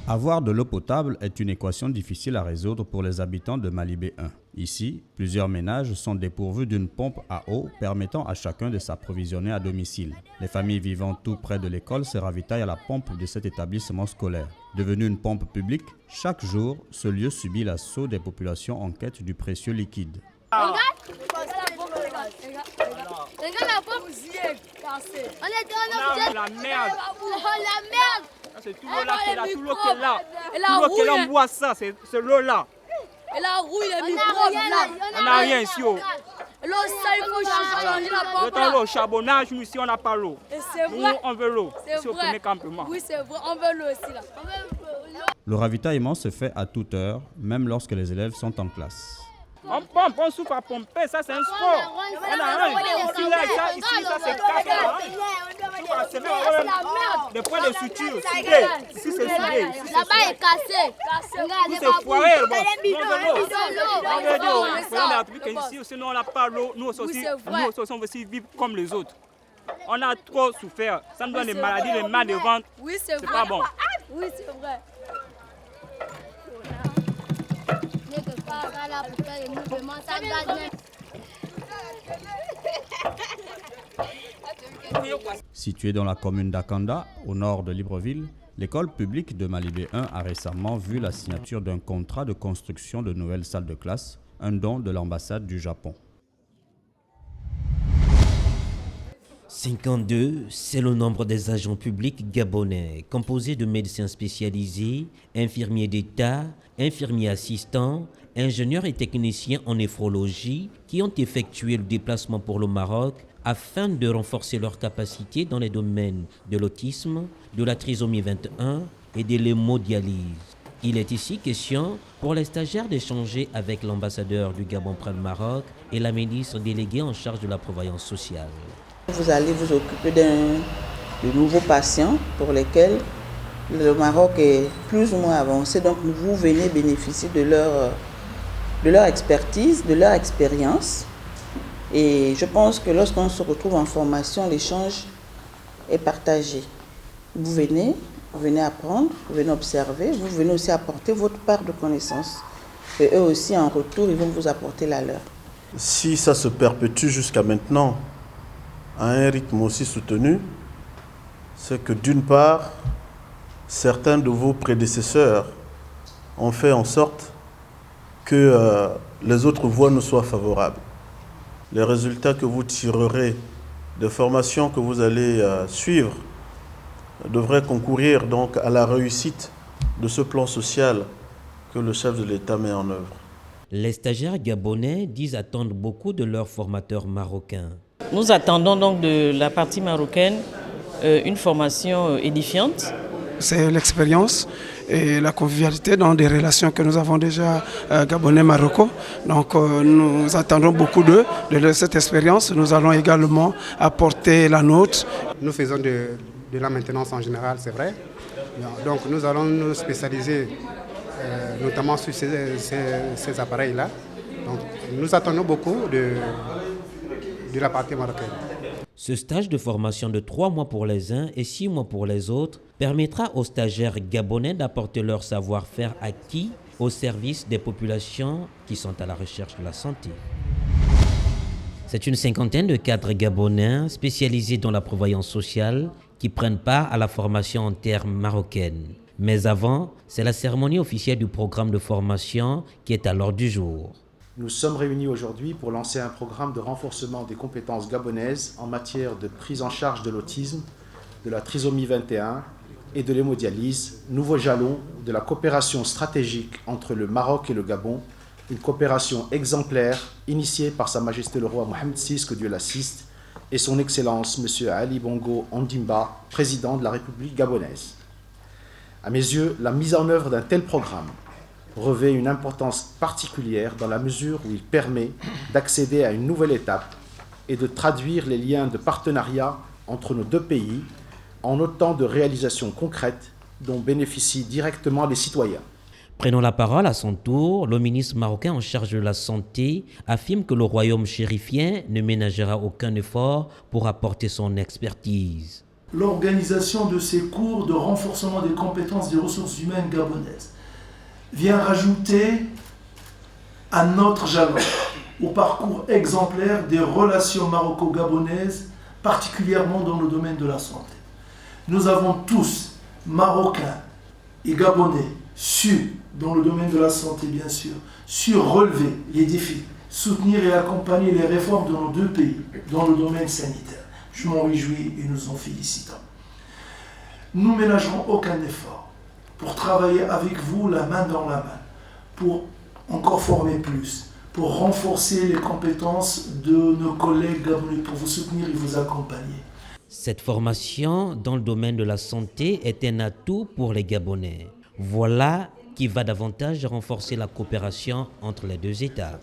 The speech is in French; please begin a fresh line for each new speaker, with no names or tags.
Avoir de l'eau potable est une équation difficile à résoudre pour les habitants de Malibé 1. Ici, plusieurs ménages sont dépourvus d'une pompe à eau permettant à chacun de s'approvisionner à domicile. Les familles vivant tout près de l'école se ravitaillent à la pompe de cet établissement scolaire. Devenu une pompe publique, chaque jour, ce lieu subit l'assaut des populations en quête du précieux liquide.
Regarde la pompe cassée. On est
la merde.
La merde.
C'est tout l'eau là qui est là, tout l'eau qui est là. Tout l'eau qui est là, on boit ça, c'est l'eau là.
Et la rouille, les microbes là.
On n'a rien ici.
L'eau, ça, il faut changer la pompe
là. L'eau, charbonnage, nous ici on n'a pas l'eau.
Et c'est
nous,
vrai.
on veut l'eau.
C'est
au premier campement.
Oui, c'est vrai, on veut l'eau aussi là.
Le ravitaillement se fait à toute heure, même lorsque les élèves sont en classe.
On pompe, on souffle à pomper, ça c'est un sport. On a rien. Ici, là, ça c'est cassé. C'est même des points de suture, soudés. Ici c'est soudé.
Là-bas est cassé.
Tout c'est foiré. On veut l'eau. Ici, sinon on n'a pas l'eau. Nous aussi, on veut aussi vivre comme les autres. On a trop souffert. Ça nous donne des maladies, des mal de ventre.
Oui, c'est
pas bon.
Oui, c'est vrai.
Située dans la commune d'Akanda, au nord de Libreville, l'école publique de Malibé 1 a récemment vu la signature d'un contrat de construction de nouvelles salles de classe, un don de l'ambassade du Japon.
52, c'est le nombre des agents publics gabonais, composé de médecins spécialisés, infirmiers d'État, infirmiers assistants, ingénieurs et techniciens en néphrologie qui ont effectué le déplacement pour le Maroc afin de renforcer leurs capacités dans les domaines de l'autisme, de la trisomie 21 et de l'hémodialyse. Il est ici question pour les stagiaires d'échanger avec l'ambassadeur du Gabon près le Maroc et la ministre déléguée en charge de la prévoyance sociale.
Vous allez vous occuper de nouveaux patients pour lesquels le Maroc est plus ou moins avancé. Donc vous venez bénéficier de leur expertise, de leur expérience. Et je pense que lorsqu'on se retrouve en formation, l'échange est partagé. Vous venez apprendre, vous venez observer, vous venez aussi apporter votre part de connaissances. Et eux aussi, en retour, ils vont vous apporter la leur.
Si ça se perpétue jusqu'à maintenant, à un rythme aussi soutenu, c'est que d'une part, certains de vos prédécesseurs ont fait en sorte que les autres voies ne soient favorables. Les résultats que vous tirerez des formations que vous allez suivre devraient concourir donc à la réussite de ce plan social que le chef de l'État met en œuvre.
Les stagiaires gabonais disent attendre beaucoup de leurs formateurs marocains.
Nous attendons donc de la partie marocaine une formation édifiante.
C'est l'expérience et la convivialité dans des relations que nous avons déjà Gabonais-Marocco. Donc nous attendons beaucoup d'eux, de cette expérience. Nous allons également apporter la nôtre.
Nous faisons de la maintenance en général, c'est vrai. Donc nous allons nous spécialiser notamment sur ces appareils-là. Donc nous attendons beaucoup de la partie marocaine.
Ce stage de formation de 3 mois pour les uns et 6 mois pour les autres permettra aux stagiaires gabonais d'apporter leur savoir-faire acquis au service des populations qui sont à la recherche de la santé. C'est une cinquantaine de cadres gabonais spécialisés dans la prévoyance sociale qui prennent part à la formation en termes marocaines. Mais avant, c'est la cérémonie officielle du programme de formation qui est à l'ordre du jour.
Nous sommes réunis aujourd'hui pour lancer un programme de renforcement des compétences gabonaises en matière de prise en charge de l'autisme, de la trisomie 21 et de l'hémodialyse, nouveau jalon de la coopération stratégique entre le Maroc et le Gabon, une coopération exemplaire initiée par Sa Majesté le roi Mohamed VI, que Dieu l'assiste, et son Excellence M. Ali Bongo Ondimba, président de la République gabonaise. À mes yeux, la mise en œuvre d'un tel programme revêt une importance particulière dans la mesure où il permet d'accéder à une nouvelle étape et de traduire les liens de partenariat entre nos deux pays en autant de réalisations concrètes dont bénéficient directement les citoyens.
Prenant la parole à son tour, le ministre marocain en charge de la santé affirme que le royaume chérifien ne ménagera aucun effort pour apporter son expertise.
L'organisation de ces cours de renforcement des compétences des ressources humaines gabonaises vient rajouter à notre jalon, au parcours exemplaire des relations maroco-gabonaises, particulièrement dans le domaine de la santé. Nous avons tous, Marocains et Gabonais, su, dans le domaine de la santé bien sûr, su relever les défis, soutenir et accompagner les réformes dans nos deux pays, dans le domaine sanitaire. Je m'en réjouis et nous en félicitons. Nous ne ménagerons aucun effort pour travailler avec vous la main dans la main, pour encore former plus, pour renforcer les compétences de nos collègues gabonais, pour vous soutenir et vous accompagner.
Cette formation dans le domaine de la santé est un atout pour les Gabonais. Voilà qui va davantage renforcer la coopération entre les deux États.